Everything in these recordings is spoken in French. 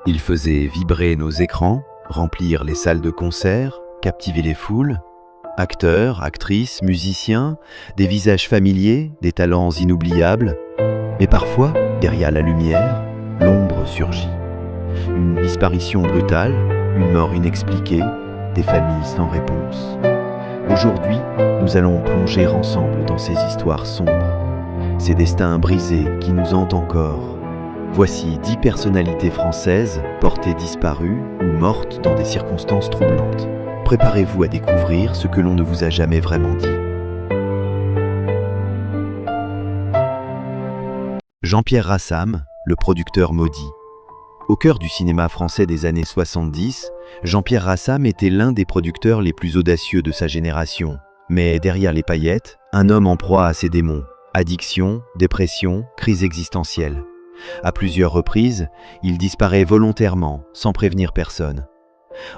Il faisait vibrer nos écrans, remplir les salles de concert, captiver les foules. Acteurs, actrices, musiciens, des visages familiers, des talents inoubliables. Mais parfois, derrière la lumière, l'ombre surgit. Une disparition brutale, une mort inexpliquée, des familles sans réponse. Aujourd'hui, nous allons plonger ensemble dans ces histoires sombres, ces destins brisés qui nous hantent encore. Voici 10 personnalités françaises portées disparues ou mortes dans des circonstances troublantes. Préparez-vous à découvrir ce que l'on ne vous a jamais vraiment dit. Jean-Pierre Rassam, le producteur maudit. Au cœur du cinéma français des années 70, Jean-Pierre Rassam était l'un des producteurs les plus audacieux de sa génération. Mais derrière les paillettes, un homme en proie à ses démons. Addiction, dépression, crise existentielle. À plusieurs reprises, il disparaît volontairement, sans prévenir personne.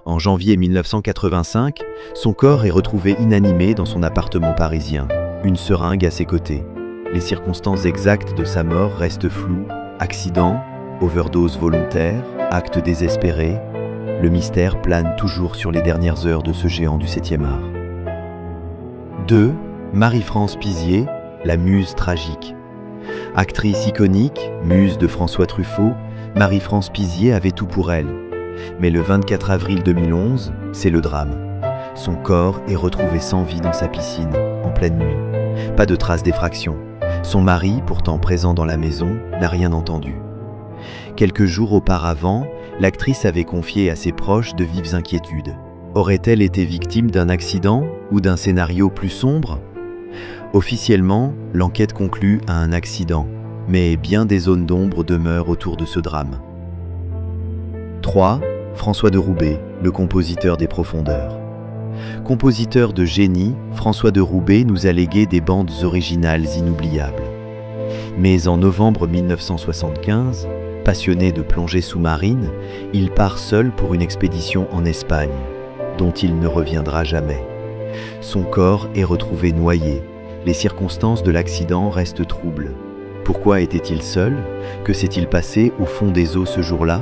En janvier 1985, son corps est retrouvé inanimé dans son appartement parisien, une seringue à ses côtés. Les circonstances exactes de sa mort restent floues. Accident, overdose volontaire, acte désespéré. Le mystère plane toujours sur les dernières heures de ce géant du 7e art. 2. Marie-France Pizier, la muse tragique. Actrice iconique, muse de François Truffaut, Marie-France Pizier avait tout pour elle. Mais le 24 avril 2011, c'est le drame. Son corps est retrouvé sans vie dans sa piscine, en pleine nuit. Pas de traces d'effraction. Son mari, pourtant présent dans la maison, n'a rien entendu. Quelques jours auparavant, l'actrice avait confié à ses proches de vives inquiétudes. Aurait-elle été victime d'un accident ou d'un scénario plus sombre ? Officiellement, l'enquête conclut à un accident, mais bien des zones d'ombre demeurent autour de ce drame. 3. François de Roubaix, le compositeur des Profondeurs. Compositeur de génie, François de Roubaix nous a légué des bandes originales inoubliables. Mais en novembre 1975, passionné de plongée sous-marine, il part seul pour une expédition en Espagne, dont il ne reviendra jamais. Son corps est retrouvé noyé. Les circonstances de l'accident restent troubles. Pourquoi était-il seul ? Que s'est-il passé au fond des eaux ce jour-là ?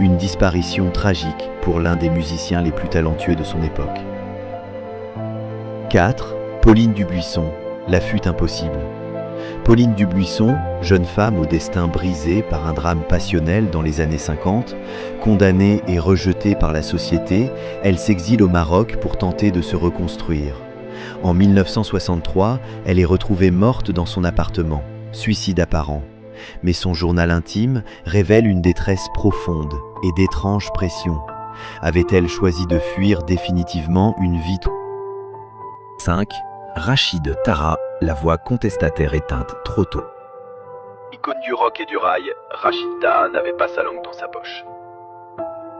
Une disparition tragique pour l'un des musiciens les plus talentueux de son époque. 4. Pauline Dubuisson, la fuite impossible. Pauline Dubuisson, jeune femme au destin brisé par un drame passionnel dans les années 50, condamnée et rejetée par la société, elle s'exile au Maroc pour tenter de se reconstruire. En 1963, elle est retrouvée morte dans son appartement, suicide apparent. Mais son journal intime révèle une détresse profonde et d'étranges pressions. Avait-elle choisi de fuir définitivement une vie 5. Rachid Taha, la voix contestataire éteinte trop tôt. Icône du rock et du rail, Rachid Taha n'avait pas sa langue dans sa poche.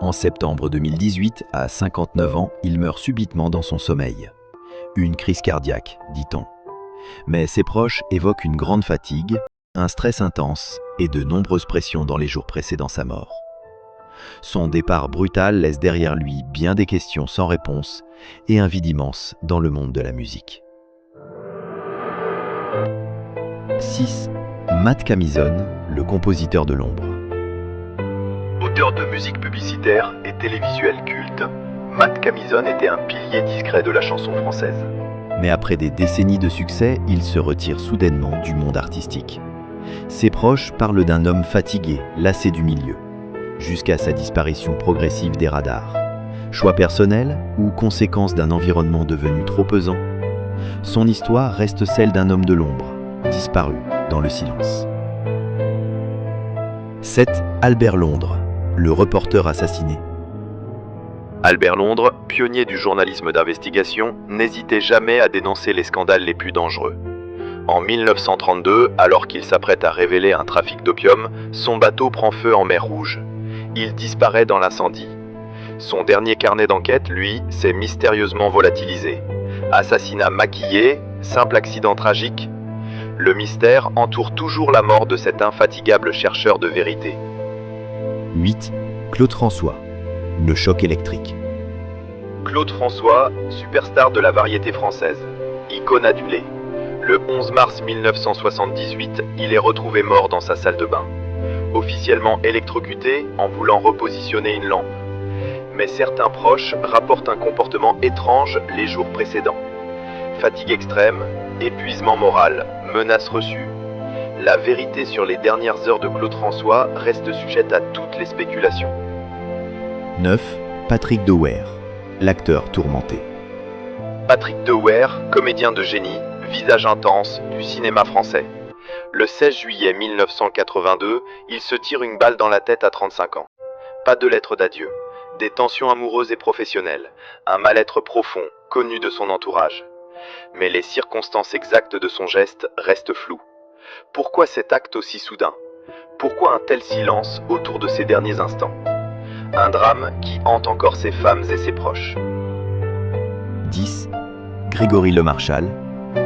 En septembre 2018, à 59 ans, il meurt subitement dans son sommeil. Une crise cardiaque, dit-on. Mais ses proches évoquent une grande fatigue, un stress intense et de nombreuses pressions dans les jours précédant sa mort. Son départ brutal laisse derrière lui bien des questions sans réponse et un vide immense dans le monde de la musique. 6. Matt Camison, le compositeur de l'ombre. Auteur de musique publicitaire et télévisuel culte, Matt Camison était un pilier discret de la chanson française. Mais après des décennies de succès, il se retire soudainement du monde artistique. Ses proches parlent d'un homme fatigué, lassé du milieu, jusqu'à sa disparition progressive des radars. Choix personnel ou conséquence d'un environnement devenu trop pesant ? Son histoire reste celle d'un homme de l'ombre, disparu dans le silence. 7. Albert Londres, le reporter assassiné. Albert Londres, pionnier du journalisme d'investigation, n'hésitait jamais à dénoncer les scandales les plus dangereux. En 1932, alors qu'il s'apprête à révéler un trafic d'opium, son bateau prend feu en mer Rouge. Il disparaît dans l'incendie. Son dernier carnet d'enquête, lui, s'est mystérieusement volatilisé. Assassinat maquillé, simple accident tragique. Le mystère entoure toujours la mort de cet infatigable chercheur de vérité. 8. Claude François, le choc électrique. Claude François, superstar de la variété française, icône adulée. Le 11 mars 1978, il est retrouvé mort dans sa salle de bain. officiellement électrocuté en voulant repositionner une lampe. Mais certains proches rapportent un comportement étrange les jours précédents. Fatigue extrême, épuisement moral, menaces reçues. La vérité sur les dernières heures de Claude François reste sujette à toutes les spéculations. 9. Patrick Dewaere, l'acteur tourmenté. Patrick Dewaere, comédien de génie, visage intense du cinéma français. Le 16 juillet 1982, il se tire une balle dans la tête à 35 ans. Pas de lettre d'adieu, des tensions amoureuses et professionnelles, un mal-être profond, connu de son entourage. Mais les circonstances exactes de son geste restent floues. Pourquoi cet acte aussi soudain? Pourquoi un tel silence autour de ces derniers instants? Un drame qui hante encore ses femmes et ses proches. 10. Grégory Lemarchal,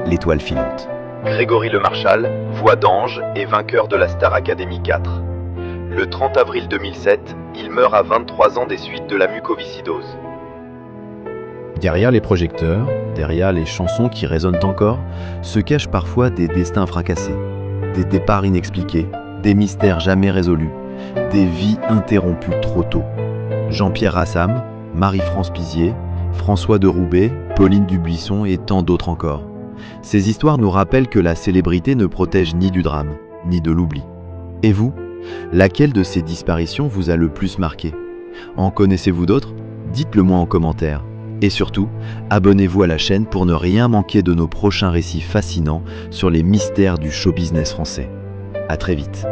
l'étoile filante. Grégory Lemarchal, voix d'ange et vainqueur de la Star Academy 4. Le 30 avril 2007, il meurt à 23 ans des suites de la mucoviscidose. Derrière les projecteurs, derrière les chansons qui résonnent encore, se cachent parfois des destins fracassés, des départs inexpliqués, des mystères jamais résolus, des vies interrompues trop tôt. Jean-Pierre Rassam, Marie-France Pizier, François de Roubaix, Pauline Dubuisson et tant d'autres encore. Ces histoires nous rappellent que la célébrité ne protège ni du drame, ni de l'oubli. Et vous, laquelle de ces disparitions vous a le plus marqué? En connaissez-vous d'autres? Dites-le moi en commentaire. Et surtout, abonnez-vous à la chaîne pour ne rien manquer de nos prochains récits fascinants sur les mystères du show business français. À très vite.